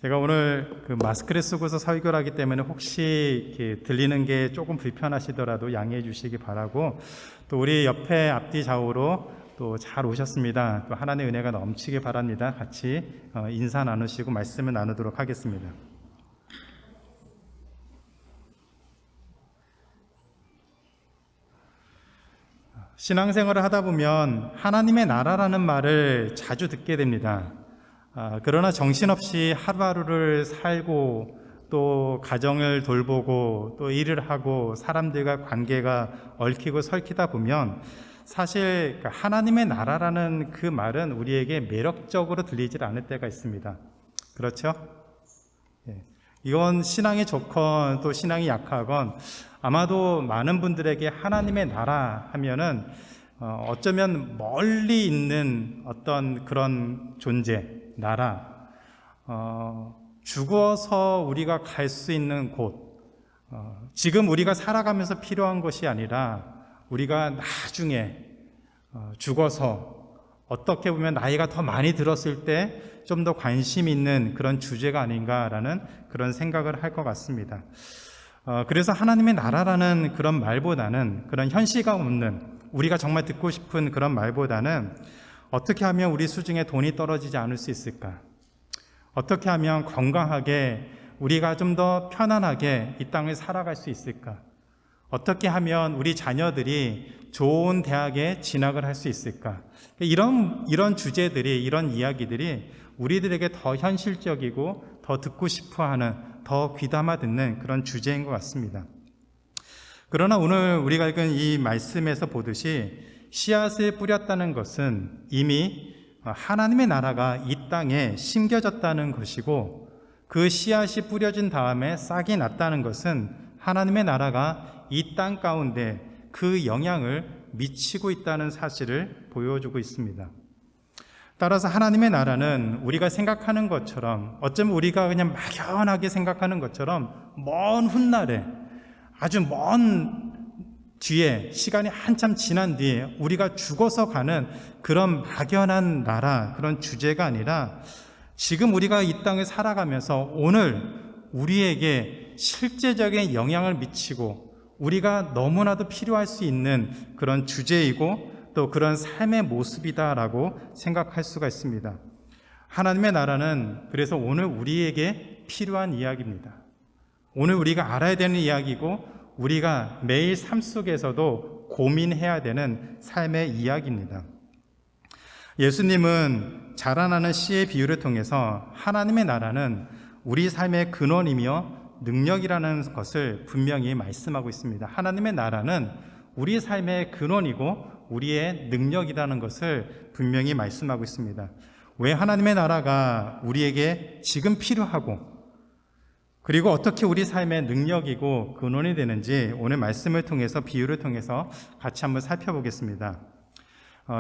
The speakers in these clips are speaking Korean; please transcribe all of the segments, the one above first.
제가 오늘 마스크를 쓰고서 설교를 하기 때문에 혹시 이렇게 들리는 게 조금 불편하시더라도 양해해 주시기 바라고, 또 우리 옆에 앞뒤 좌우로 또 잘 오셨습니다. 또 하나님의 은혜가 넘치기 바랍니다. 같이 인사 나누시고 말씀을 나누도록 하겠습니다. 신앙생활을 하다 보면 하나님의 나라라는 말을 자주 듣게 됩니다. 그러나 정신없이 하루하루를 살고 또 가정을 돌보고 또 일을 하고 사람들과 관계가 얽히고 설키다 보면 사실 하나님의 나라라는 그 말은 우리에게 매력적으로 들리질 않을 때가 있습니다. 그렇죠? 이건 신앙이 좋건 또 신앙이 약하건 아마도 많은 분들에게 하나님의 나라 하면은 어쩌면 멀리 있는 어떤 그런 존재, 나라, 죽어서 우리가 갈 수 있는 곳, 지금 우리가 살아가면서 필요한 것이 아니라 우리가 나중에 죽어서 어떻게 보면 나이가 더 많이 들었을 때 좀 더 관심 있는 그런 주제가 아닌가라는 그런 생각을 할 것 같습니다. 그래서 하나님의 나라라는 그런 말보다는, 그런 현실감 없는 우리가 정말 듣고 싶은 그런 말보다는 어떻게 하면 우리 수중에 돈이 떨어지지 않을 수 있을까? 어떻게 하면 건강하게 우리가 좀 더 편안하게 이 땅을 살아갈 수 있을까? 어떻게 하면 우리 자녀들이 좋은 대학에 진학을 할 수 있을까? 이런 주제들이, 이런 이야기들이 우리들에게 더 현실적이고 더 듣고 싶어하는, 더 귀담아 듣는 그런 주제인 것 같습니다. 그러나 오늘 우리가 읽은 이 말씀에서 보듯이 씨앗을 뿌렸다는 것은 이미 하나님의 나라가 이 땅에 심겨졌다는 것이고, 그 씨앗이 뿌려진 다음에 싹이 났다는 것은 하나님의 나라가 이 땅 가운데 그 영향을 미치고 있다는 사실을 보여주고 있습니다. 따라서 하나님의 나라는 우리가 생각하는 것처럼, 어쩌면 우리가 그냥 막연하게 생각하는 것처럼 먼 훗날에, 아주 먼 뒤에, 시간이 한참 지난 뒤에 우리가 죽어서 가는 그런 막연한 나라, 그런 주제가 아니라 지금 우리가 이 땅을 살아가면서 오늘 우리에게 실제적인 영향을 미치고 우리가 너무나도 필요할 수 있는 그런 주제이고 또 그런 삶의 모습이다라고 생각할 수가 있습니다. 하나님의 나라는 그래서 오늘 우리에게 필요한 이야기입니다. 오늘 우리가 알아야 되는 이야기고 우리가 매일 삶 속에서도 고민해야 되는 삶의 이야기입니다. 예수님은 자라나는 씨의 비유를 통해서 하나님의 나라는 우리 삶의 근원이며 능력이라는 것을 분명히 말씀하고 있습니다. 하나님의 나라는 우리 삶의 근원이고 우리의 능력이라는 것을 분명히 말씀하고 있습니다. 왜 하나님의 나라가 우리에게 지금 필요하고, 그리고 어떻게 우리 삶의 능력이고 근원이 되는지 오늘 말씀을 통해서, 비유를 통해서 같이 한번 살펴보겠습니다.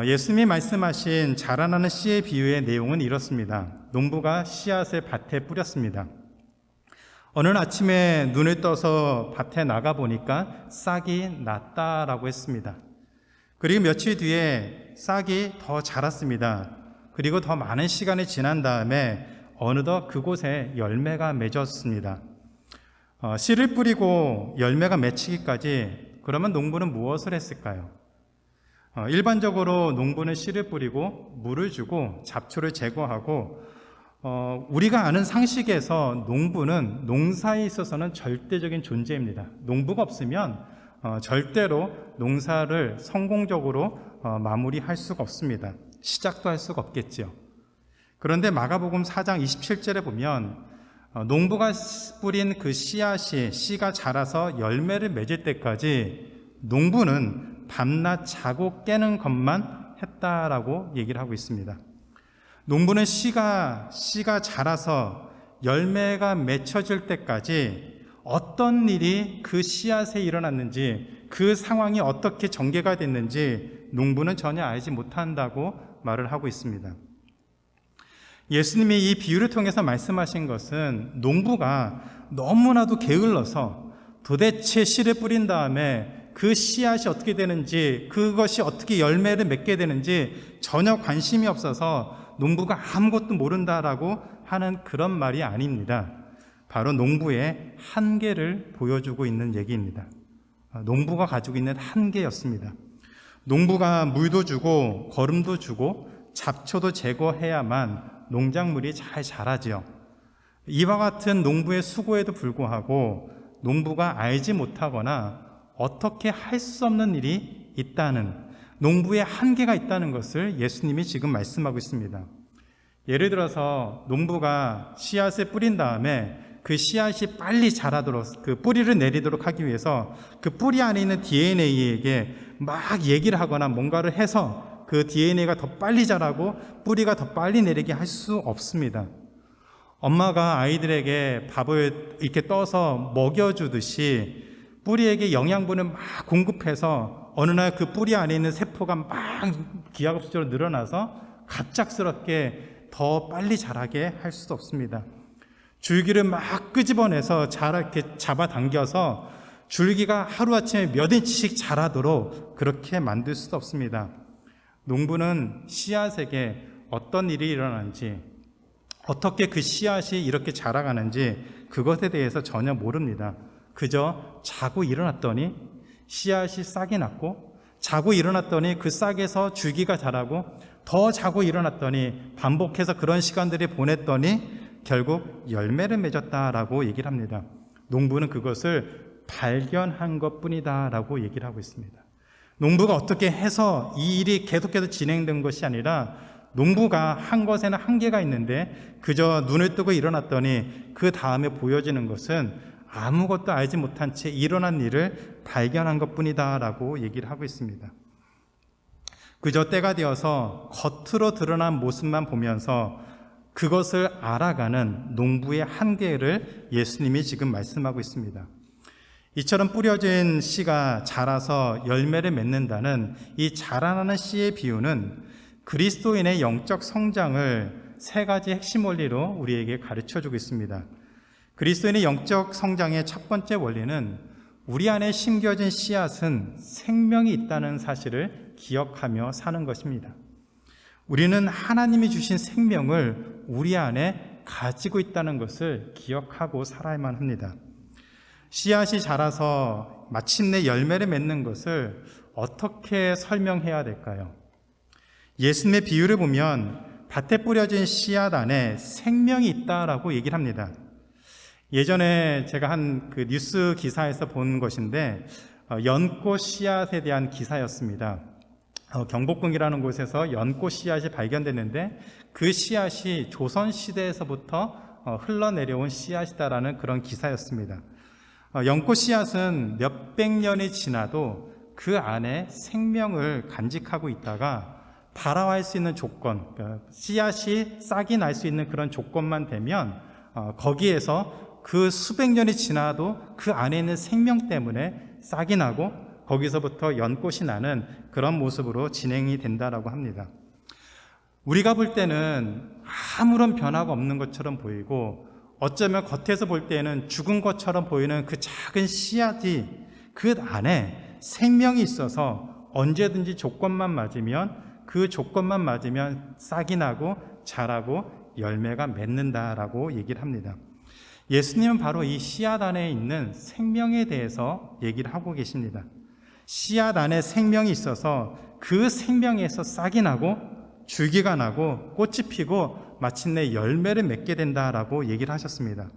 예수님이 말씀하신 자라나는 씨의 비유의 내용은 이렇습니다. 농부가 씨앗을 밭에 뿌렸습니다. 어느 아침에 눈을 떠서 밭에 나가보니까 싹이 났다라고 했습니다. 그리고 며칠 뒤에 싹이 더 자랐습니다. 그리고 더 많은 시간이 지난 다음에 어느덧 그곳에 열매가 맺었습니다. 씨를 뿌리고 열매가 맺히기까지 그러면 농부는 무엇을 했을까요? 일반적으로 농부는 씨를 뿌리고 물을 주고 잡초를 제거하고, 우리가 아는 상식에서 농부는 농사에 있어서는 절대적인 존재입니다. 농부가 없으면 절대로 농사를 성공적으로 마무리할 수가 없습니다. 시작도 할 수가 없겠죠. 그런데 마가복음 4장 27절에 보면 농부가 뿌린 그 씨가 자라서 열매를 맺을 때까지 농부는 밤낮 자고 깨는 것만 했다라고 얘기를 하고 있습니다. 농부는 씨가 자라서 열매가 맺혀질 때까지 어떤 일이 그 씨앗에 일어났는지, 그 상황이 어떻게 전개가 됐는지 농부는 전혀 알지 못한다고 말을 하고 있습니다. 예수님이 이 비유를 통해서 말씀하신 것은 농부가 너무나도 게을러서 도대체 씨를 뿌린 다음에 그 씨앗이 어떻게 되는지, 그것이 어떻게 열매를 맺게 되는지 전혀 관심이 없어서 농부가 아무것도 모른다라고 하는 그런 말이 아닙니다. 바로 농부의 한계를 보여주고 있는 얘기입니다. 농부가 가지고 있는 한계였습니다. 농부가 물도 주고 거름도 주고 잡초도 제거해야만 농작물이 잘 자라지요. 이와 같은 농부의 수고에도 불구하고 농부가 알지 못하거나 어떻게 할 수 없는 일이 있다는, 농부의 한계가 있다는 것을 예수님이 지금 말씀하고 있습니다. 예를 들어서 농부가 씨앗을 뿌린 다음에 그 씨앗이 빨리 자라도록, 그 뿌리를 내리도록 하기 위해서 그 뿌리 안에 있는 DNA에게 막 얘기를 하거나 뭔가를 해서 그 DNA가 더 빨리 자라고 뿌리가 더 빨리 내리게 할 수 없습니다. 엄마가 아이들에게 밥을 이렇게 떠서 먹여주듯이 뿌리에게 영양분을 막 공급해서 어느 날 그 뿌리 안에 있는 세포가 막 기하급수적으로 늘어나서 갑작스럽게 더 빨리 자라게 할 수도 없습니다. 줄기를 막 끄집어내서 이렇게 잡아당겨서 줄기가 하루아침에 몇 인치씩 자라도록 그렇게 만들 수도 없습니다. 농부는 씨앗에게 어떤 일이 일어나는지, 어떻게 그 씨앗이 이렇게 자라가는지 그것에 대해서 전혀 모릅니다. 그저 자고 일어났더니 씨앗이 싹이 났고, 자고 일어났더니 그 싹에서 줄기가 자라고, 더 자고 일어났더니 반복해서 그런 시간들이 보냈더니 결국 열매를 맺었다라고 얘기를 합니다. 농부는 그것을 발견한 것뿐이다 라고 얘기를 하고 있습니다. 농부가 어떻게 해서 이 일이 계속해서 진행된 것이 아니라 농부가 한 것에는 한계가 있는데 그저 눈을 뜨고 일어났더니 그 다음에 보여지는 것은 아무것도 알지 못한 채 일어난 일을 발견한 것뿐이다 라고 얘기를 하고 있습니다. 그저 때가 되어서 겉으로 드러난 모습만 보면서 그것을 알아가는 농부의 한계를 예수님이 지금 말씀하고 있습니다. 이처럼 뿌려진 씨가 자라서 열매를 맺는다는 이 자라나는 씨의 비유는 그리스도인의 영적 성장을 세 가지 핵심 원리로 우리에게 가르쳐주고 있습니다. 그리스도인의 영적 성장의 첫 번째 원리는 우리 안에 심겨진 씨앗은 생명이 있다는 사실을 기억하며 사는 것입니다. 우리는 하나님이 주신 생명을 우리 안에 가지고 있다는 것을 기억하고 살아야만 합니다. 씨앗이 자라서 마침내 열매를 맺는 것을 어떻게 설명해야 될까요? 예수님의 비유를 보면 밭에 뿌려진 씨앗 안에 생명이 있다라고 얘기를 합니다. 예전에 제가 한 그 뉴스 기사에서 본 것인데 연꽃 씨앗에 대한 기사였습니다. 경복궁이라는 곳에서 연꽃 씨앗이 발견됐는데 그 씨앗이 조선시대에서부터 흘러내려온 씨앗이다라는 그런 기사였습니다. 연꽃 씨앗은 몇백 년이 지나도 그 안에 생명을 간직하고 있다가 발화할 수 있는 조건, 그러니까 씨앗이 싹이 날 수 있는 그런 조건만 되면 거기에서 그 수백 년이 지나도 그 안에 있는 생명 때문에 싹이 나고 거기서부터 연꽃이 나는 그런 모습으로 진행이 된다라고 합니다. 우리가 볼 때는 아무런 변화가 없는 것처럼 보이고 어쩌면 겉에서 볼 때는 죽은 것처럼 보이는 그 작은 씨앗이 그 안에 생명이 있어서 언제든지 조건만 맞으면 그 조건만 맞으면 싹이 나고 자라고 열매가 맺는다라고 얘기를 합니다. 예수님은 바로 이 씨앗 안에 있는 생명에 대해서 얘기를 하고 계십니다. 씨앗 안에 생명이 있어서 그 생명에서 싹이 나고 줄기가 나고 꽃이 피고 마침내 열매를 맺게 된다라고 얘기를 하셨습니다.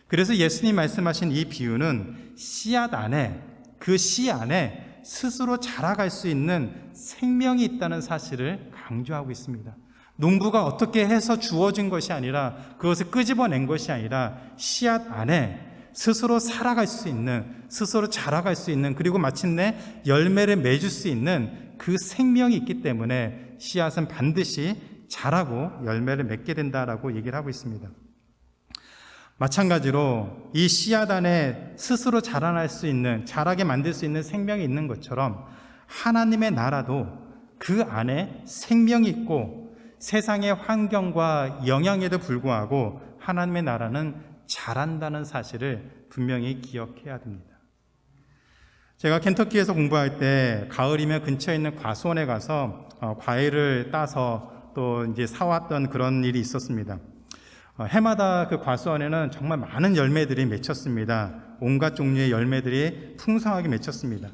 그래서 예수님 말씀하신 이 비유는 씨앗 안에, 그 씨 안에 스스로 자라갈 수 있는 생명이 있다는 사실을 강조하고 있습니다. 농부가 어떻게 해서 주어진 것이 아니라, 그것을 끄집어낸 것이 아니라 씨앗 안에 스스로 살아갈 수 있는, 스스로 자라갈 수 있는, 그리고 마침내 열매를 맺을 수 있는 그 생명이 있기 때문에 씨앗은 반드시 자라고 열매를 맺게 된다라고 얘기를 하고 있습니다. 마찬가지로 이 씨앗 안에 스스로 자라날 수 있는, 자라게 만들 수 있는 생명이 있는 것처럼 하나님의 나라도 그 안에 생명이 있고 세상의 환경과 영향에도 불구하고 하나님의 나라는 자란다는 사실을 분명히 기억해야 됩니다. 제가 켄터키에서 공부할 때 가을이면 근처에 있는 과수원에 가서 과일을 따서 또 이제 사왔던 그런 일이 있었습니다. 해마다 그 과수원에는 정말 많은 열매들이 맺혔습니다. 온갖 종류의 열매들이 풍성하게 맺혔습니다.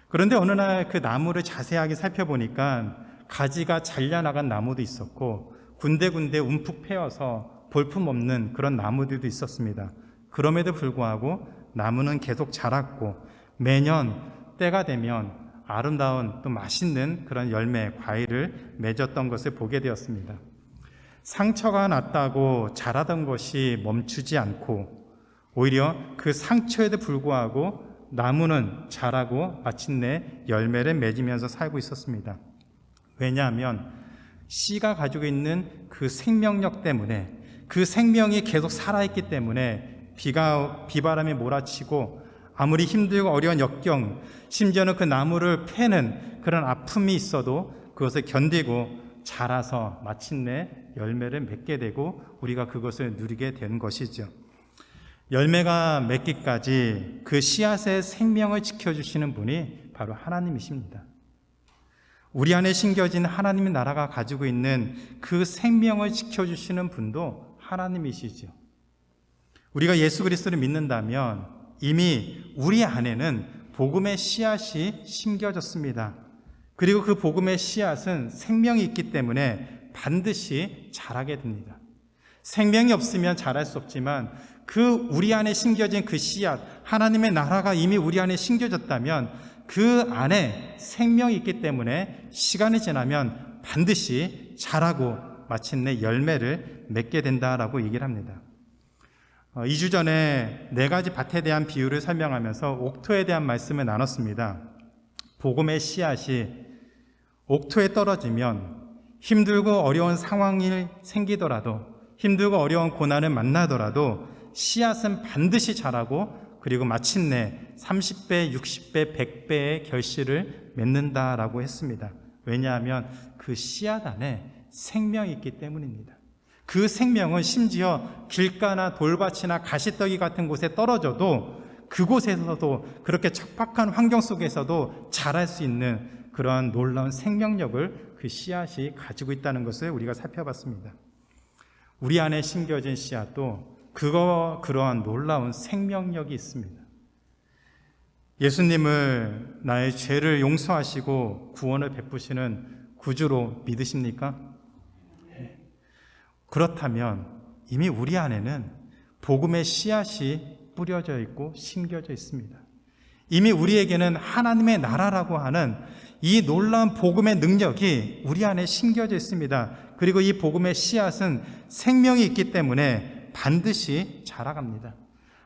그런데 어느 날 그 나무를 자세하게 살펴보니까 가지가 잘려나간 나무도 있었고 군데군데 움푹 패여서 볼품없는 그런 나무들도 있었습니다. 그럼에도 불구하고 나무는 계속 자랐고 매년 때가 되면 아름다운 또 맛있는 그런 열매, 과일을 맺었던 것을 보게 되었습니다. 상처가 났다고 자라던 것이 멈추지 않고 오히려 그 상처에도 불구하고 나무는 자라고 마침내 열매를 맺으면서 살고 있었습니다. 왜냐하면 씨가 가지고 있는 그 생명력 때문에, 그 생명이 계속 살아있기 때문에 비바람이 몰아치고 아무리 힘들고 어려운 역경, 심지어는 그 나무를 패는 그런 아픔이 있어도 그것을 견디고 자라서 마침내 열매를 맺게 되고 우리가 그것을 누리게 된 것이죠. 열매가 맺기까지 그 씨앗의 생명을 지켜주시는 분이 바로 하나님이십니다. 우리 안에 심겨진 하나님의 나라가 가지고 있는 그 생명을 지켜주시는 분도 하나님이시죠. 우리가 예수 그리스도를 믿는다면 이미 우리 안에는 복음의 씨앗이 심겨졌습니다. 그리고 그 복음의 씨앗은 생명이 있기 때문에 반드시 자라게 됩니다. 생명이 없으면 자랄 수 없지만 그 우리 안에 심겨진 그 씨앗, 하나님의 나라가 이미 우리 안에 심겨졌다면 그 안에 생명이 있기 때문에 시간이 지나면 반드시 자라고 마침내 열매를 맺게 된다라고 얘기를 합니다. 2주 전에 4가지 밭에 대한 비유를 설명하면서 옥토에 대한 말씀을 나눴습니다. 복음의 씨앗이 옥토에 떨어지면 힘들고 어려운 상황이 생기더라도, 힘들고 어려운 고난을 만나더라도 씨앗은 반드시 자라고 그리고 마침내 30배, 60배, 100배의 결실을 맺는다라고 했습니다. 왜냐하면 그 씨앗 안에 생명이 있기 때문입니다. 그 생명은 심지어 길가나 돌밭이나 가시떡이 같은 곳에 떨어져도 그곳에서도 그렇게 척박한 환경 속에서도 자랄 수 있는 그러한 놀라운 생명력을 그 씨앗이 가지고 있다는 것을 우리가 살펴봤습니다. 우리 안에 심겨진 씨앗도 그러한 놀라운 생명력이 있습니다. 예수님을 나의 죄를 용서하시고 구원을 베푸시는 구주로 믿으십니까? 그렇다면 이미 우리 안에는 복음의 씨앗이 뿌려져 있고 심겨져 있습니다. 이미 우리에게는 하나님의 나라라고 하는 이 놀라운 복음의 능력이 우리 안에 심겨져 있습니다. 그리고 이 복음의 씨앗은 생명이 있기 때문에 반드시 자라갑니다.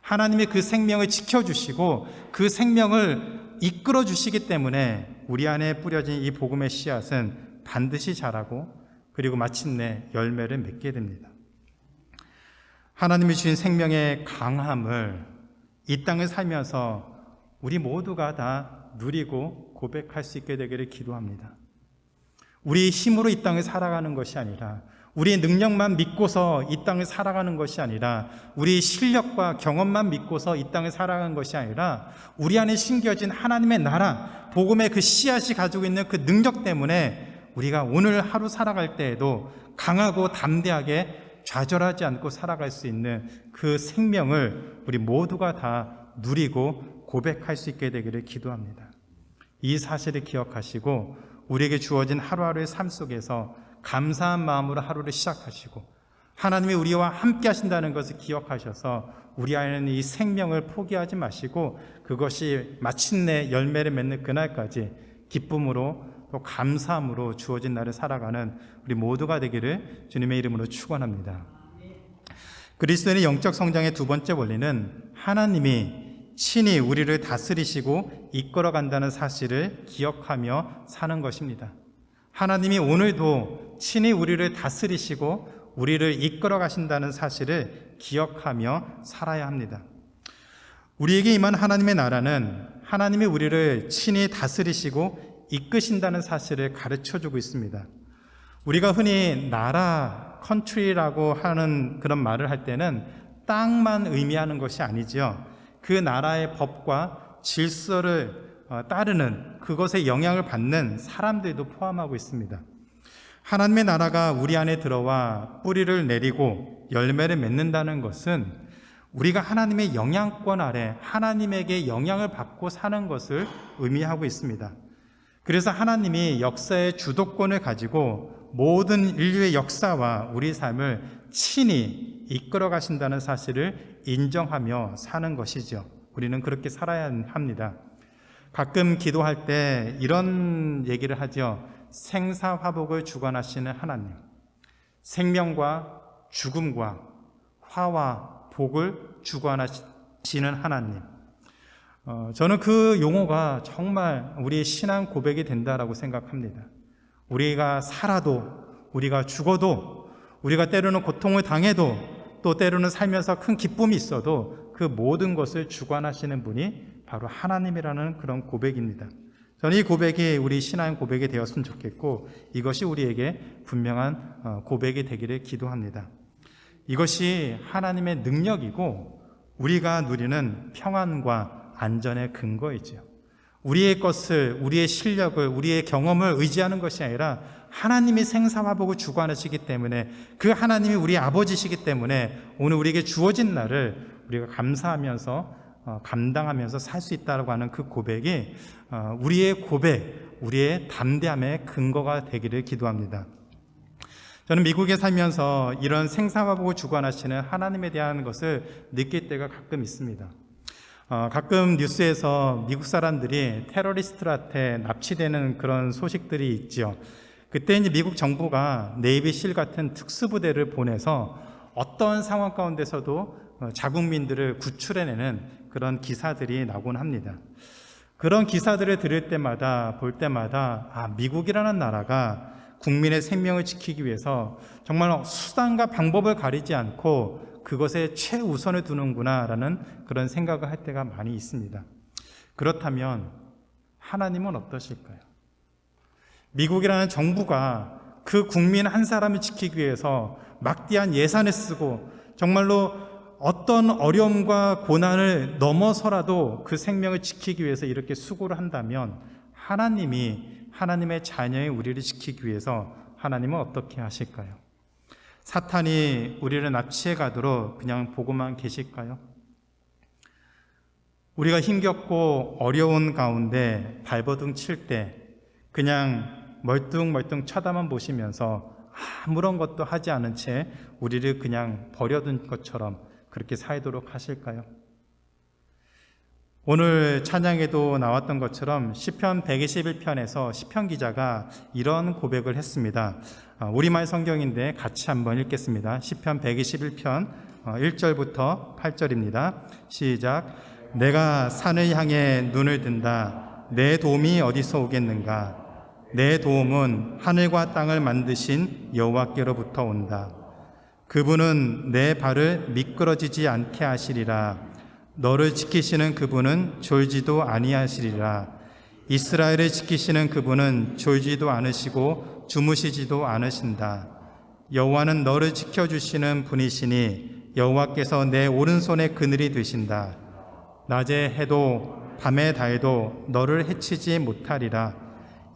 하나님이 그 생명을 지켜주시고 그 생명을 이끌어 주시기 때문에 우리 안에 뿌려진 이 복음의 씨앗은 반드시 자라고 그리고 마침내 열매를 맺게 됩니다. 하나님이 주신 생명의 강함을 이 땅을 살면서 우리 모두가 다 누리고 고백할 수 있게 되기를 기도합니다. 우리의 힘으로 이 땅을 살아가는 것이 아니라, 우리의 능력만 믿고서 이 땅을 살아가는 것이 아니라, 우리의 실력과 경험만 믿고서 이 땅을 살아가는 것이 아니라 우리 안에 심겨진 하나님의 나라, 복음의 그 씨앗이 가지고 있는 그 능력 때문에 우리가 오늘 하루 살아갈 때에도 강하고 담대하게 좌절하지 않고 살아갈 수 있는 그 생명을 우리 모두가 다 누리고 고백할 수 있게 되기를 기도합니다. 이 사실을 기억하시고 우리에게 주어진 하루하루의 삶 속에서 감사한 마음으로 하루를 시작하시고 하나님이 우리와 함께 하신다는 것을 기억하셔서 우리 안에는 이 생명을 포기하지 마시고 그것이 마침내 열매를 맺는 그날까지 기쁨으로 또 감사함으로 주어진 날을 살아가는 우리 모두가 되기를 주님의 이름으로 축원합니다. 그리스도인의 영적 성장의 두 번째 원리는 하나님이 친히 우리를 다스리시고 이끌어간다는 사실을 기억하며 사는 것입니다. 하나님이 오늘도 친히 우리를 다스리시고 우리를 이끌어 가신다는 사실을 기억하며 살아야 합니다. 우리에게 임한 하나님의 나라는 하나님이 우리를 친히 다스리시고 이끄신다는 사실을 가르쳐주고 있습니다. 우리가 흔히 나라, 컨트리라고 하는 그런 말을 할 때는 땅만 의미하는 것이 아니죠. 그 나라의 법과 질서를 따르는, 그것에 영향을 받는 사람들도 포함하고 있습니다. 하나님의 나라가 우리 안에 들어와 뿌리를 내리고 열매를 맺는다는 것은 우리가 하나님의 영향권 아래 하나님에게 영향을 받고 사는 것을 의미하고 있습니다. 그래서 하나님이 역사의 주도권을 가지고 모든 인류의 역사와 우리 삶을 친히 이끌어 가신다는 사실을 인정하며 사는 것이죠. 우리는 그렇게 살아야 합니다. 가끔 기도할 때 이런 얘기를 하죠. 생사화복을 주관하시는 하나님, 생명과 죽음과 화와 복을 주관하시는 하나님. 저는 그 용어가 정말 우리의 신앙 고백이 된다라고 생각합니다. 우리가 살아도, 우리가 죽어도, 우리가 때로는 고통을 당해도, 또 때로는 살면서 큰 기쁨이 있어도 그 모든 것을 주관하시는 분이 바로 하나님이라는 그런 고백입니다. 저는 이 고백이 우리 신앙 고백이 되었으면 좋겠고, 이것이 우리에게 분명한 고백이 되기를 기도합니다. 이것이 하나님의 능력이고 우리가 누리는 평안과 안전의 근거이죠. 우리의 것을, 우리의 실력을, 우리의 경험을 의지하는 것이 아니라 하나님이 생사화복을 주관하시기 때문에, 그 하나님이 우리 아버지시기 때문에 오늘 우리에게 주어진 날을 우리가 감사하면서 감당하면서 살 수 있다고 하는 그 고백이 우리의 고백, 우리의 담대함의 근거가 되기를 기도합니다. 저는 미국에 살면서 이런 생사화복을 주관하시는 하나님에 대한 것을 느낄 때가 가끔 있습니다. 가끔 뉴스에서 미국 사람들이 테러리스트한테 납치되는 그런 소식들이 있죠. 그때 이제 미국 정부가 네이비실 같은 특수부대를 보내서 어떤 상황 가운데서도 자국민들을 구출해내는 그런 기사들이 나곤 합니다. 그런 기사들을 들을 때마다, 볼 때마다 미국이라는 나라가 국민의 생명을 지키기 위해서 정말 수단과 방법을 가리지 않고 그것에 최우선을 두는구나라는 그런 생각을 할 때가 많이 있습니다. 그렇다면 하나님은 어떠실까요? 미국이라는 정부가 그 국민 한 사람을 지키기 위해서 막대한 예산을 쓰고 정말로 어떤 어려움과 고난을 넘어서라도 그 생명을 지키기 위해서 이렇게 수고를 한다면, 하나님의 자녀인 우리를 지키기 위해서 하나님은 어떻게 하실까요? 사탄이 우리를 납치해 가도록 그냥 보고만 계실까요? 우리가 힘겹고 어려운 가운데 발버둥 칠 때 그냥 멀뚱멀뚱 쳐다만 보시면서 아무런 것도 하지 않은 채 우리를 그냥 버려둔 것처럼 그렇게 살도록 하실까요? 오늘 찬양에도 나왔던 것처럼 시편 121편에서 시편 기자가 이런 고백을 했습니다. 우리말 성경인데 같이 한번 읽겠습니다. 시편 121편 1절부터 8절입니다. 시작. 내가 산을 향해 눈을 든다. 내 도움이 어디서 오겠는가? 내 도움은 하늘과 땅을 만드신 여호와께로부터 온다. 그분은 내 발을 미끄러지지 않게 하시리라. 너를 지키시는 그분은 졸지도 아니하시리라. 이스라엘을 지키시는 그분은 졸지도 않으시고 주무시지도 않으신다. 여호와는 너를 지켜주시는 분이시니 여호와께서 내 오른손의 그늘이 되신다. 낮에 해도 밤에 달도 너를 해치지 못하리라.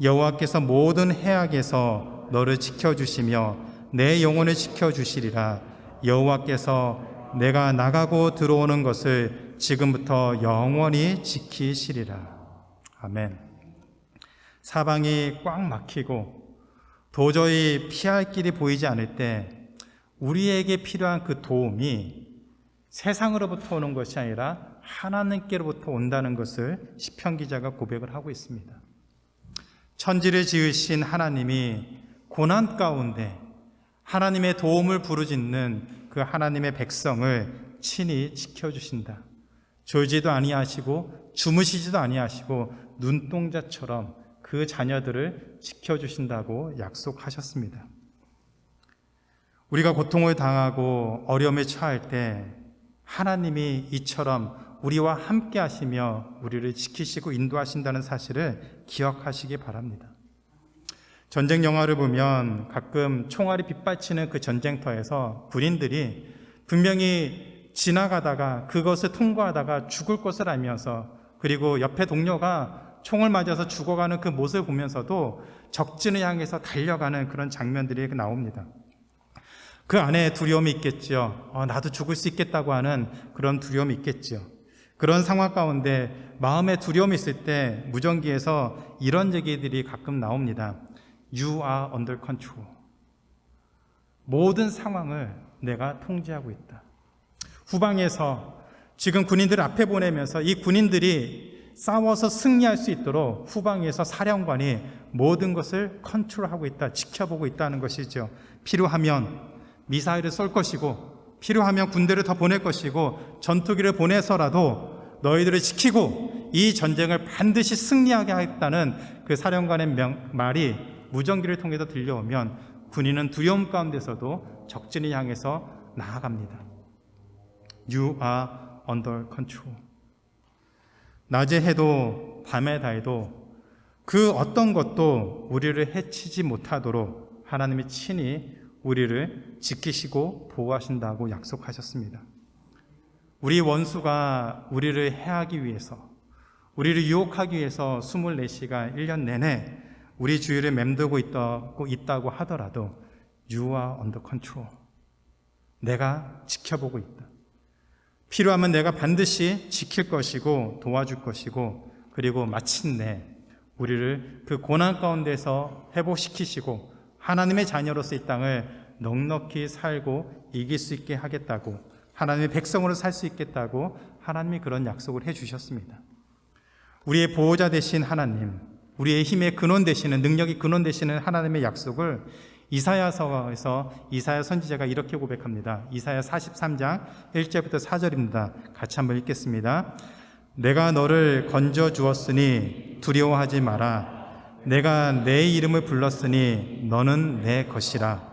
여호와께서 모든 해악에서 너를 지켜주시며 내 영혼을 지켜주시리라. 여호와께서 내가 나가고 들어오는 것을 지금부터 영원히 지키시리라. 아멘. 사방이 꽉 막히고 도저히 피할 길이 보이지 않을 때 우리에게 필요한 그 도움이 세상으로부터 오는 것이 아니라 하나님께로부터 온다는 것을 시편 기자가 고백을 하고 있습니다. 천지를 지으신 하나님이 고난 가운데 하나님의 도움을 부르짖는 그 하나님의 백성을 친히 지켜주신다. 졸지도 아니하시고 주무시지도 아니하시고 눈동자처럼 그 자녀들을 지켜주신다고 약속하셨습니다. 우리가 고통을 당하고 어려움에 처할 때 하나님이 이처럼 우리와 함께 하시며 우리를 지키시고 인도하신다는 사실을 기억하시기 바랍니다. 전쟁 영화를 보면 가끔 총알이 빗발치는 그 전쟁터에서 군인들이 분명히 지나가다가 그것을 통과하다가 죽을 것을 알면서, 그리고 옆에 동료가 총을 맞아서 죽어가는 그 모습을 보면서도 적진을 향해서 달려가는 그런 장면들이 나옵니다. 그 안에 두려움이 있겠죠. 나도 죽을 수 있겠다고 하는 그런 두려움이 있겠죠. 그런 상황 가운데 마음에 두려움이 있을 때 무전기에서 이런 얘기들이 가끔 나옵니다. You are under control. 모든 상황을 내가 통제하고 있다. 후방에서 지금 군인들을 앞에 보내면서 이 군인들이 싸워서 승리할 수 있도록 후방에서 사령관이 모든 것을 컨트롤하고 있다, 지켜보고 있다는 것이죠. 필요하면 미사일을 쏠 것이고, 필요하면 군대를 더 보낼 것이고, 전투기를 보내서라도 너희들을 지키고 이 전쟁을 반드시 승리하게 하겠다는 그 사령관의 말이 무전기를 통해서 들려오면 군인은 두려움 가운데서도 적진을 향해서 나아갑니다. You are under control. 낮에 해도 밤에 달도 그 어떤 것도 우리를 해치지 못하도록 하나님이 친히 우리를 지키시고 보호하신다고 약속하셨습니다. 우리 원수가 우리를 해하기 위해서, 우리를 유혹하기 위해서 24시간 1년 내내 우리 주위를 맴돌고 있다고 하더라도 You are under control. 내가 지켜보고 있다. 필요하면 내가 반드시 지킬 것이고 도와줄 것이고, 그리고 마침내 우리를 그 고난 가운데서 회복시키시고 하나님의 자녀로서 이 땅을 넉넉히 살고 이길 수 있게 하겠다고, 하나님의 백성으로 살 수 있겠다고 하나님이 그런 약속을 해주셨습니다. 우리의 보호자 되신 하나님, 우리의 힘의 근원 되시는, 능력의 근원 되시는 하나님의 약속을 이사야서에서 이사야 선지자가 이렇게 고백합니다. 이사야 43장 1절부터 4절입니다. 같이 한번 읽겠습니다. 내가 너를 건져 주었으니 두려워하지 마라. 내가 내 이름을 불렀으니 너는 내 것이라.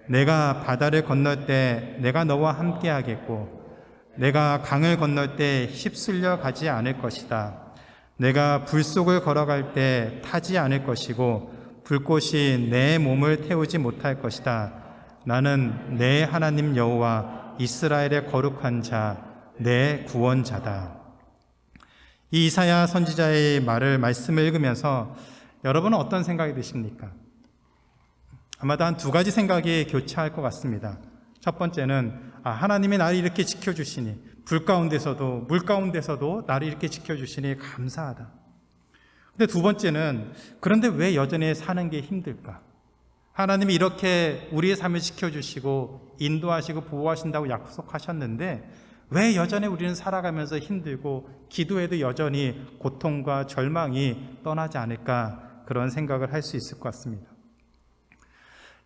내가 바다를 건널 때 내가 너와 함께 하겠고, 내가 강을 건널 때 휩쓸려 가지 않을 것이다. 내가 불 속을 걸어갈 때 타지 않을 것이고 불꽃이 내 몸을 태우지 못할 것이다. 나는 내 하나님 여호와 이스라엘의 거룩한 자, 내 구원자다. 이 이사야 선지자의 말씀을 읽으면서 여러분은 어떤 생각이 드십니까? 아마도 한 두 가지 생각이 교차할 것 같습니다. 첫 번째는 하나님이 나를 이렇게 지켜주시니, 불 가운데서도 물 가운데서도 나를 이렇게 지켜주시니 감사하다. 근데 두 번째는, 그런데 왜 여전히 사는 게 힘들까? 하나님이 이렇게 우리의 삶을 지켜주시고 인도하시고 보호하신다고 약속하셨는데 왜 여전히 우리는 살아가면서 힘들고 기도해도 여전히 고통과 절망이 떠나지 않을까, 그런 생각을 할 수 있을 것 같습니다.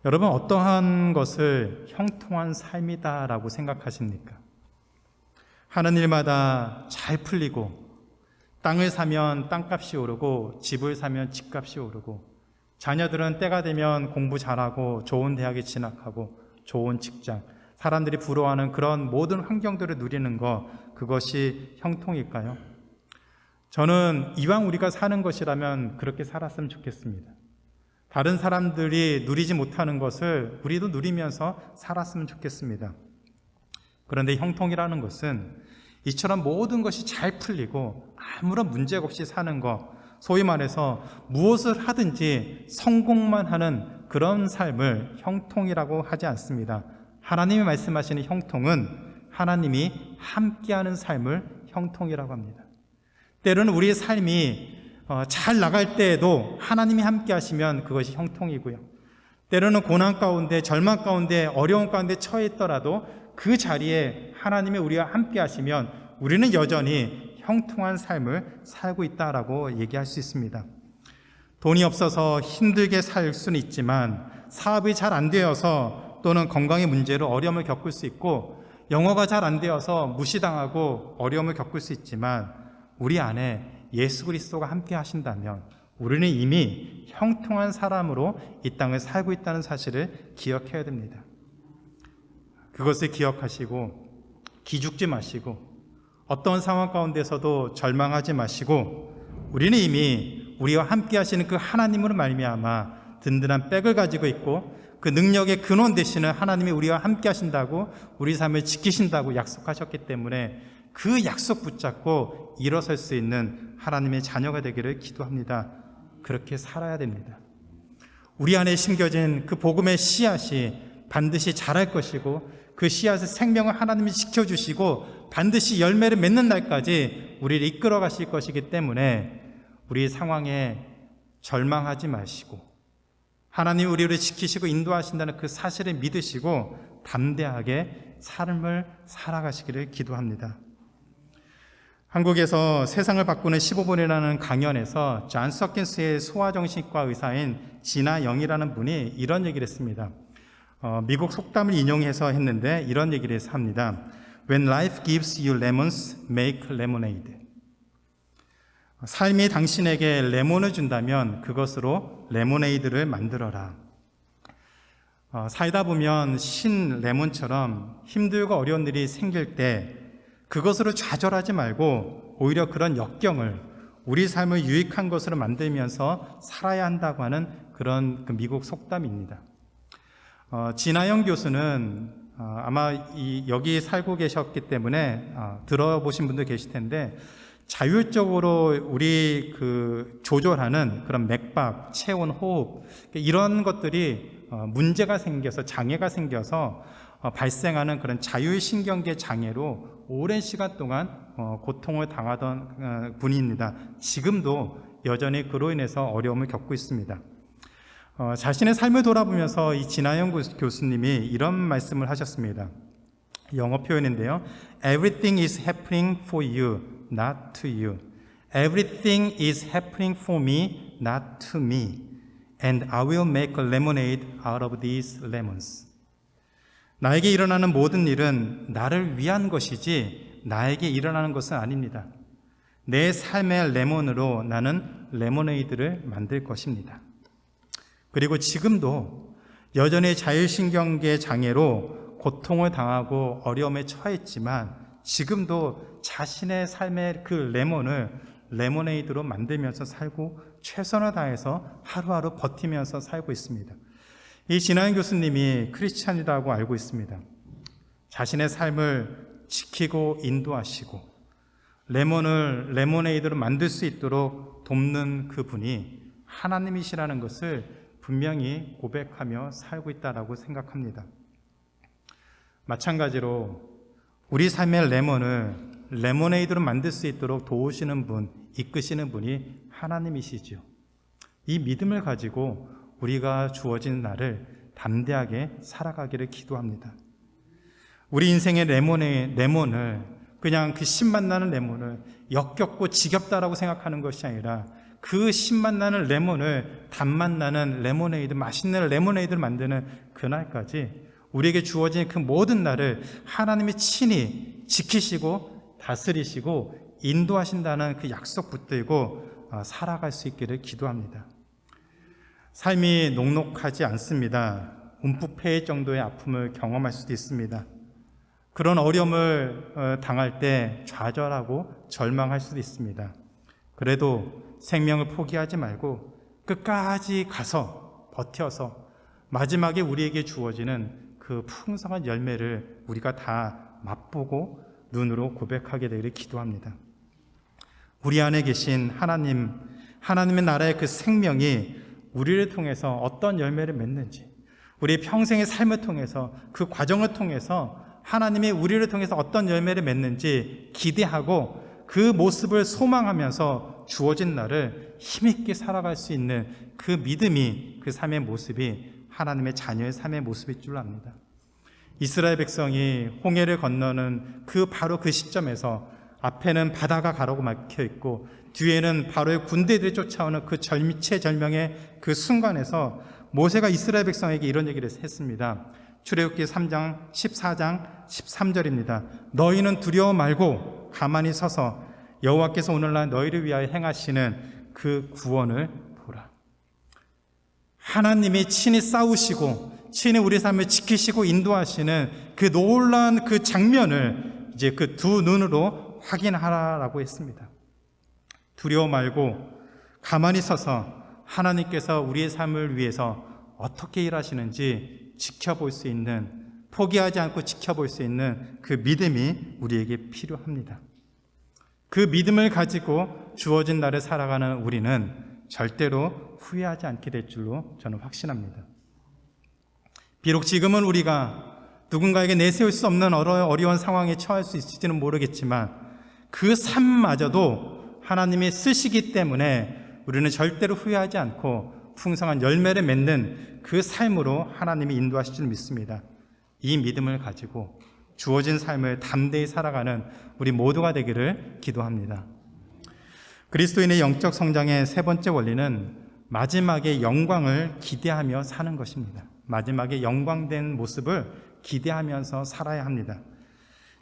여러분, 어떠한 것을 형통한 삶이다라고 생각하십니까? 하는 일마다 잘 풀리고, 땅을 사면 땅값이 오르고 집을 사면 집값이 오르고, 자녀들은 때가 되면 공부 잘하고 좋은 대학에 진학하고 좋은 직장, 사람들이 부러워하는 그런 모든 환경들을 누리는 것, 그것이 형통일까요? 저는 이왕 우리가 사는 것이라면 그렇게 살았으면 좋겠습니다. 다른 사람들이 누리지 못하는 것을 우리도 누리면서 살았으면 좋겠습니다. 그런데 형통이라는 것은 이처럼 모든 것이 잘 풀리고 아무런 문제가 없이 사는 것, 소위 말해서 무엇을 하든지 성공만 하는 그런 삶을 형통이라고 하지 않습니다. 하나님이 말씀하시는 형통은 하나님이 함께하는 삶을 형통이라고 합니다. 때로는 우리의 삶이 잘 나갈 때에도 하나님이 함께 하시면 그것이 형통이고요. 때로는 고난 가운데, 절망 가운데, 어려움 가운데 처해 있더라도 그 자리에 하나님이 우리와 함께 하시면 우리는 여전히 형통한 삶을 살고 있다라고 얘기할 수 있습니다. 돈이 없어서 힘들게 살 수는 있지만, 사업이 잘 안 되어서 또는 건강의 문제로 어려움을 겪을 수 있고, 영어가 잘 안 되어서 무시당하고 어려움을 겪을 수 있지만, 우리 안에 예수 그리스도가 함께 하신다면 우리는 이미 형통한 사람으로 이 땅을 살고 있다는 사실을 기억해야 됩니다. 그것을 기억하시고 기죽지 마시고 어떤 상황 가운데서도 절망하지 마시고, 우리는 이미 우리와 함께 하시는 그 하나님으로 말미암아 든든한 백을 가지고 있고, 그 능력의 근원 되시는 하나님이 우리와 함께 하신다고, 우리 삶을 지키신다고 약속하셨기 때문에 그 약속 붙잡고 일어설 수 있는 하나님의 자녀가 되기를 기도합니다. 그렇게 살아야 됩니다. 우리 안에 심겨진 그 복음의 씨앗이 반드시 자랄 것이고, 그 씨앗의 생명을 하나님이 지켜주시고 반드시 열매를 맺는 날까지 우리를 이끌어 가실 것이기 때문에 우리 상황에 절망하지 마시고, 하나님 우리를 지키시고 인도하신다는 그 사실을 믿으시고 담대하게 삶을 살아가시기를 기도합니다. 한국에서 세상을 바꾸는 15분이라는 강연에서 존 서킨스의 소아정신과 의사인 진아 영이라는 분이 이런 얘기를 했습니다. 미국 속담을 인용해서 했는데 이런 얘기를 해서 합니다. When life gives you lemons, make lemonade. 삶이 당신에게 레몬을 준다면 그것으로 레모네이드를 만들어라. 살다 보면 신 레몬처럼 힘들고 어려운 일이 생길 때 그것으로 좌절하지 말고 오히려 그런 역경을 우리 삶을 유익한 것으로 만들면서 살아야 한다고 하는 그런 그 미국 속담입니다. 진아영 교수는 아마 여기 살고 계셨기 때문에 들어보신 분도 계실 텐데, 자율적으로 우리 조절하는 그런 맥박, 체온, 호흡, 이런 것들이 문제가 생겨서, 장애가 생겨서 발생하는 그런 자율신경계 장애로 오랜 시간 동안 고통을 당하던 분입니다. 지금도 여전히 그로 인해서 어려움을 겪고 있습니다. 자신의 삶을 돌아보면서 이 진아영 교수님이 이런 말씀을 하셨습니다. 영어 표현인데요. Everything is happening for you, not to you. Everything is happening for me, not to me. And I will make a lemonade out of these lemons. 나에게 일어나는 모든 일은 나를 위한 것이지 나에게 일어나는 것은 아닙니다. 내 삶의 레몬으로 나는 레모네이드를 만들 것입니다. 그리고 지금도 여전히 자율신경계 장애로 고통을 당하고 어려움에 처했지만 지금도 자신의 삶의 그 레몬을 레모네이드로 만들면서 살고 최선을 다해서 하루하루 버티면서 살고 있습니다. 이 진아영 교수님이 크리스찬이라고 알고 있습니다. 자신의 삶을 지키고 인도하시고 레몬을 레모네이드로 만들 수 있도록 돕는 그분이 하나님이시라는 것을 분명히 고백하며 살고 있다고 생각합니다. 마찬가지로 우리 삶의 레몬을 레모네이드로 만들 수 있도록 도우시는 분, 이끄시는 분이 하나님이시죠. 이 믿음을 가지고 우리가 주어진 날을 담대하게 살아가기를 기도합니다. 우리 인생의 레몬을 그냥 그 신맛 나는 레몬을 역겹고 지겹다라고 생각하는 것이 아니라 그 신맛 나는 레몬을 단맛 나는 레모네이드, 맛있는 레모네이드를 만드는 그날까지 우리에게 주어진 그 모든 날을 하나님이 친히 지키시고 다스리시고 인도하신다는 그 약속 붙들고 살아갈 수 있기를 기도합니다. 삶이 녹록하지 않습니다. 움푹 패일 정도의 아픔을 경험할 수도 있습니다. 그런 어려움을 당할 때 좌절하고 절망할 수도 있습니다. 그래도 생명을 포기하지 말고 끝까지 가서 버텨서 마지막에 우리에게 주어지는 그 풍성한 열매를 우리가 다 맛보고 눈으로 고백하게 되기를 기도합니다. 우리 안에 계신 하나님의 나라의 그 생명이 우리를 통해서 어떤 열매를 맺는지, 우리 평생의 삶을 통해서 그 과정을 통해서 하나님이 우리를 통해서 어떤 열매를 맺는지 기대하고 그 모습을 소망하면서 주어진 날을 힘있게 살아갈 수 있는 그 믿음이, 그 삶의 모습이 하나님의 자녀의 삶의 모습일 줄 압니다. 이스라엘 백성이 홍해를 건너는 바로 그 시점에서 앞에는 바다가 가로고 막혀 있고 뒤에는 바로의 군대들이 쫓아오는 그 절미체절명의 그 순간에서 모세가 이스라엘 백성에게 이런 얘기를 했습니다. 출애굽기 3장 14장 13절입니다. 너희는 두려워 말고 가만히 서서 여호와께서 오늘날 너희를 위하여 행하시는 그 구원을 보라. 하나님이 친히 싸우시고 친히 우리 삶을 지키시고 인도하시는 그 놀라운 그 장면을 이제 그 두 눈으로 확인하라라고 했습니다. 두려워 말고 가만히 서서 하나님께서 우리의 삶을 위해서 어떻게 일하시는지 지켜볼 수 있는, 포기하지 않고 지켜볼 수 있는 그 믿음이 우리에게 필요합니다. 그 믿음을 가지고 주어진 날을 살아가는 우리는 절대로 후회하지 않게 될 줄로 저는 확신합니다. 비록 지금은 우리가 누군가에게 내세울 수 없는 어려운 상황에 처할 수 있을지는 모르겠지만 그 삶마저도 하나님이 쓰시기 때문에 우리는 절대로 후회하지 않고 풍성한 열매를 맺는 그 삶으로 하나님이 인도하실 줄 믿습니다. 이 믿음을 가지고 주어진 삶을 담대히 살아가는 우리 모두가 되기를 기도합니다. 그리스도인의 영적 성장의 세 번째 원리는 마지막의 영광을 기대하며 사는 것입니다. 마지막에 영광된 모습을 기대하면서 살아야 합니다.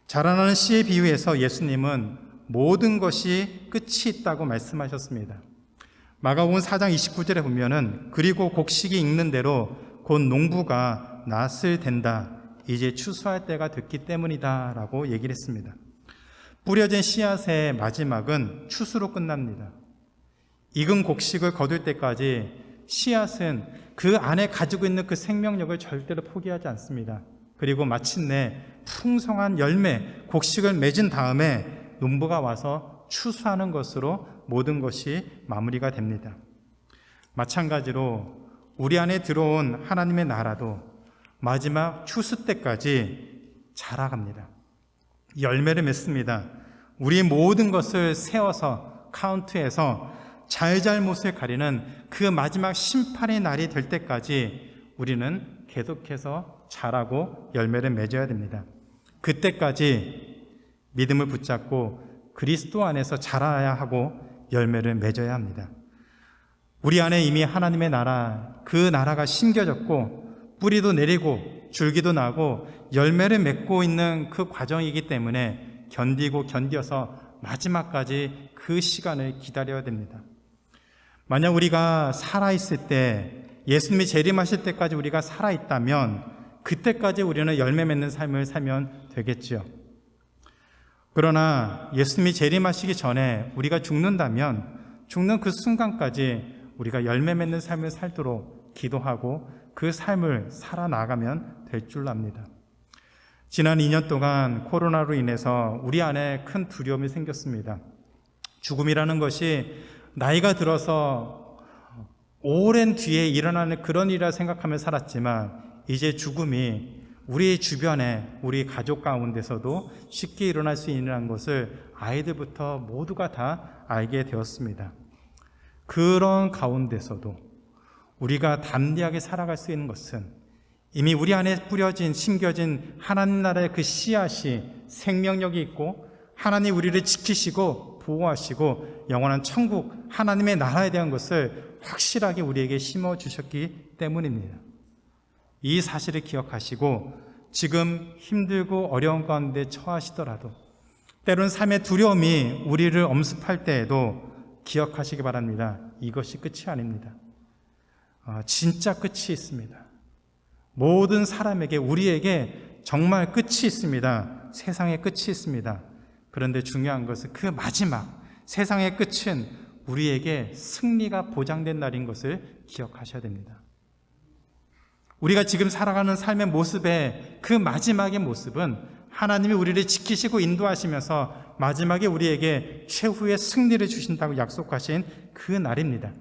자라나는 씨의 비유에서 예수님은 모든 것이 끝이 있다고 말씀하셨습니다. 마가복음 4장 29절에 보면은 그리고 곡식이 익는 대로 곧 농부가 낫을 된다. 이제 추수할 때가 됐기 때문이다 라고 얘기를 했습니다. 뿌려진 씨앗의 마지막은 추수로 끝납니다. 익은 곡식을 거둘 때까지 씨앗은 그 안에 가지고 있는 그 생명력을 절대로 포기하지 않습니다. 그리고 마침내 풍성한 열매, 곡식을 맺은 다음에 농부가 와서 추수하는 것으로 모든 것이 마무리가 됩니다. 마찬가지로 우리 안에 들어온 하나님의 나라도 마지막 추수 때까지 자라갑니다. 열매를 맺습니다. 우리의 모든 것을 세워서 카운트해서 잘잘못을 가리는 그 마지막 심판의 날이 될 때까지 우리는 계속해서 자라고 열매를 맺어야 됩니다. 그때까지 믿음을 붙잡고 그리스도 안에서 자라야 하고 열매를 맺어야 합니다. 우리 안에 이미 하나님의 나라, 그 나라가 심겨졌고 뿌리도 내리고 줄기도 나고 열매를 맺고 있는 그 과정이기 때문에 견뎌서 마지막까지 그 시간을 기다려야 됩니다. 만약 우리가 살아있을 때, 예수님이 재림하실 때까지 우리가 살아있다면 그때까지 우리는 열매 맺는 삶을 살면 되겠죠. 그러나 예수님이 재림하시기 전에 우리가 죽는다면 죽는 그 순간까지 우리가 열매 맺는 삶을 살도록 기도하고 그 삶을 살아나가면 될 줄 압니다. 지난 2년 동안 코로나로 인해서 우리 안에 큰 두려움이 생겼습니다. 죽음이라는 것이 나이가 들어서 오랜 뒤에 일어나는 그런 일이라 생각하며 살았지만 이제 죽음이 우리 주변에 우리 가족 가운데서도 쉽게 일어날 수 있는 것을 아이들부터 모두가 다 알게 되었습니다. 그런 가운데서도 우리가 담대하게 살아갈 수 있는 것은 이미 우리 안에 뿌려진 심겨진 하나님 나라의 그 씨앗이 생명력이 있고 하나님 우리를 지키시고 보호하시고 영원한 천국 하나님의 나라에 대한 것을 확실하게 우리에게 심어주셨기 때문입니다. 이 사실을 기억하시고 지금 힘들고 어려운 가운데 처하시더라도 때로는 삶의 두려움이 우리를 엄습할 때에도 기억하시기 바랍니다. 이것이 끝이 아닙니다. 진짜 끝이 있습니다. 모든 사람에게 우리에게 정말 끝이 있습니다. 세상의 끝이 있습니다. 그런데 중요한 것은 그 마지막 세상의 끝은 우리에게 승리가 보장된 날인 것을 기억하셔야 됩니다. 우리가 지금 살아가는 삶의 모습의 그 마지막의 모습은 하나님이 우리를 지키시고 인도하시면서 마지막에 우리에게 최후의 승리를 주신다고 약속하신 그 날입니다.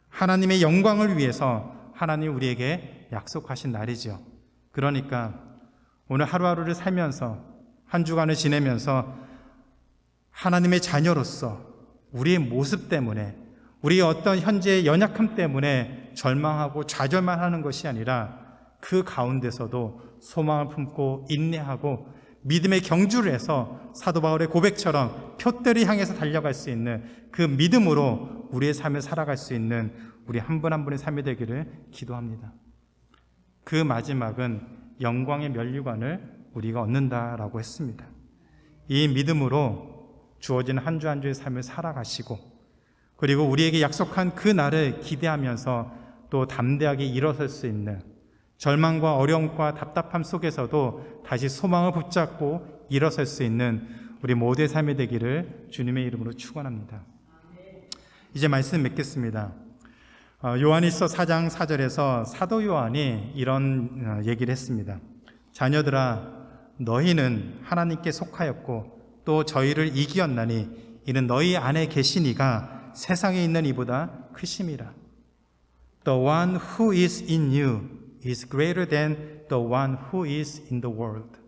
하나님의 영광을 위해서 하나님이 우리에게 약속하신 날이죠. 그러니까 오늘 하루하루를 살면서 한 주간을 지내면서 하나님의 자녀로서 우리의 모습 때문에 우리의 어떤 현재의 연약함 때문에 절망하고 좌절만 하는 것이 아니라 그 가운데서도 소망을 품고 인내하고 믿음의 경주를 해서 사도 바울의 고백처럼 표대를 향해서 달려갈 수 있는 그 믿음으로 우리의 삶을 살아갈 수 있는 우리 한 분 한 분의 삶이 되기를 기도합니다. 그 마지막은 영광의 면류관을 우리가 얻는다라고 했습니다. 이 믿음으로 주어진 한 주 한 주의 삶을 살아가시고 그리고 우리에게 약속한 그 날을 기대하면서 또 담대하게 일어설 수 있는 절망과 어려움과 답답함 속에서도 다시 소망을 붙잡고 일어설 수 있는 우리 모두의 삶이 되기를 주님의 이름으로 축원합니다. 이제 말씀 맺겠습니다. 요한일서 4장 4절에서 사도 요한이 이런 얘기를 했습니다. 자녀들아 너희는 하나님께 속하였고 또 저희를 이기었나니 이는 너희 안에 계시니가 세상에 있는 이보다 크심이라. The one who is in you is greater than the one who is in the world.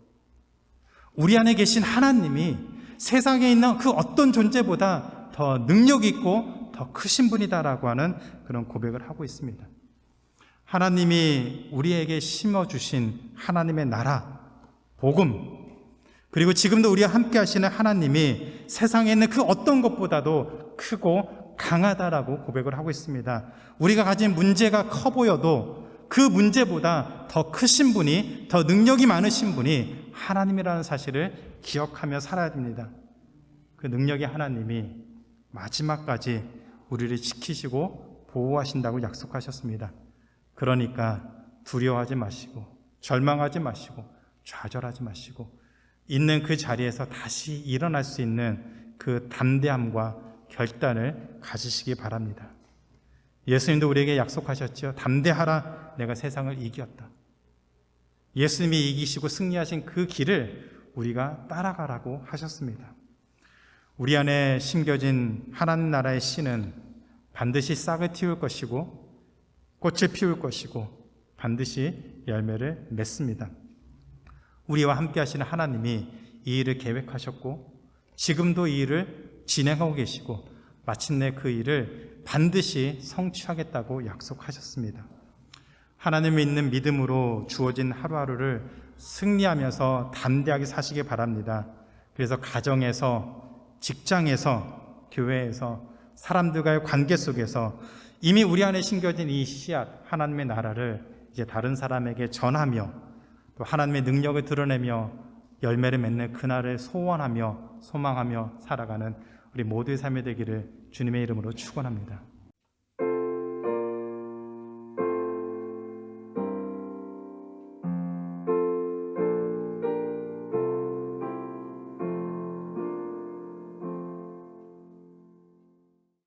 우리 안에 계신 하나님이 세상에 있는 그 어떤 존재보다 더 능력 있고 더 크신 분이다라고 하는 그런 고백을 하고 있습니다. 하나님이 우리에게 심어주신 하나님의 나라, 복음, 그리고 지금도 우리와 함께 하시는 하나님이 세상에 있는 그 어떤 것보다도 크고 강하다라고 고백을 하고 있습니다. 우리가 가진 문제가 커 보여도 그 문제보다 더 크신 분이, 더 능력이 많으신 분이 하나님이라는 사실을 기억하며 살아야 됩니다. 그 능력의 하나님이 마지막까지 우리를 지키시고 보호하신다고 약속하셨습니다. 그러니까 두려워하지 마시고 절망하지 마시고 좌절하지 마시고 있는 그 자리에서 다시 일어날 수 있는 그 담대함과 결단을 가지시기 바랍니다. 예수님도 우리에게 약속하셨죠. 담대하라, 내가 세상을 이겼다. 예수님이 이기시고 승리하신 그 길을 우리가 따라가라고 하셨습니다. 우리 안에 심겨진 하나님 나라의 씨는 반드시 싹을 틔울 것이고 꽃을 피울 것이고 반드시 열매를 맺습니다. 우리와 함께 하시는 하나님이 이 일을 계획하셨고 지금도 이 일을 진행하고 계시고 마침내 그 일을 반드시 성취하겠다고 약속하셨습니다. 하나님을 믿는 믿음으로 주어진 하루하루를 승리하면서 담대하게 사시기 바랍니다. 그래서 가정에서, 직장에서, 교회에서, 사람들과의 관계 속에서 이미 우리 안에 심겨진 이 씨앗, 하나님의 나라를 이제 다른 사람에게 전하며 또 하나님의 능력을 드러내며 열매를 맺는 그날을 소원하며 소망하며 살아가는 우리 모두의 삶이 되기를 주님의 이름으로 축원합니다.